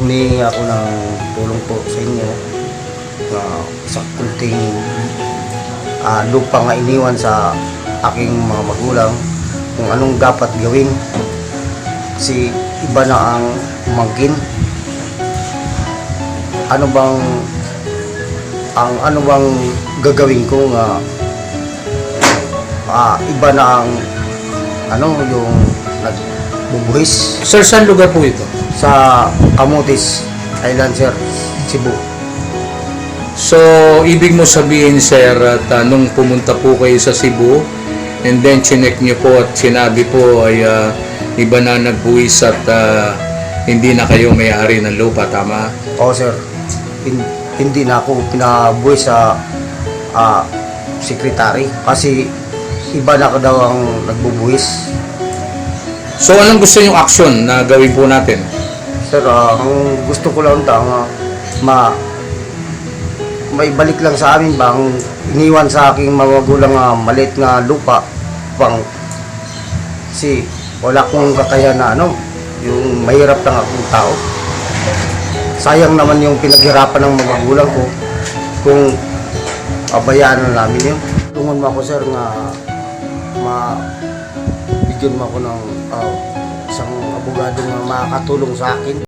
Humingi ako ng tulong po sa inyo na sa kunting lupa nga iniwan sa aking mga magulang kung anong dapat gawin kasi iba na ang umangkin. Ano bang gagawin ko nga iba na ang yung nagbubuhis Sir, saan lugar po ito? sa Camotes Island, sir, Cebu. So, ibig mo sabihin, sir, at nung pumunta po kayo sa Cebu, and then chinek nyo po at sinabi po ay iba na nagbuwis at hindi na kayo may-ari ng lupa, tama? Oo, sir. Hindi na ako pinabuhay sa sekretary kasi iba na daw ang nagbubuhis. So, anong gusto yung action na gawin po natin? Sir, ang gusto ko lang maibalik lang sa amin ba ang iniwan sa aking magulang maliit nga lupa pang si wala kong kakayahan na yung mahirap lang akong tao. Sayang naman yung pinaghirapan ng mga magulang ko kung abayaan na namin yun. Tungon mo ako, sir, nga bigyan mo ako ng isang abogado na makakatulong sa akin.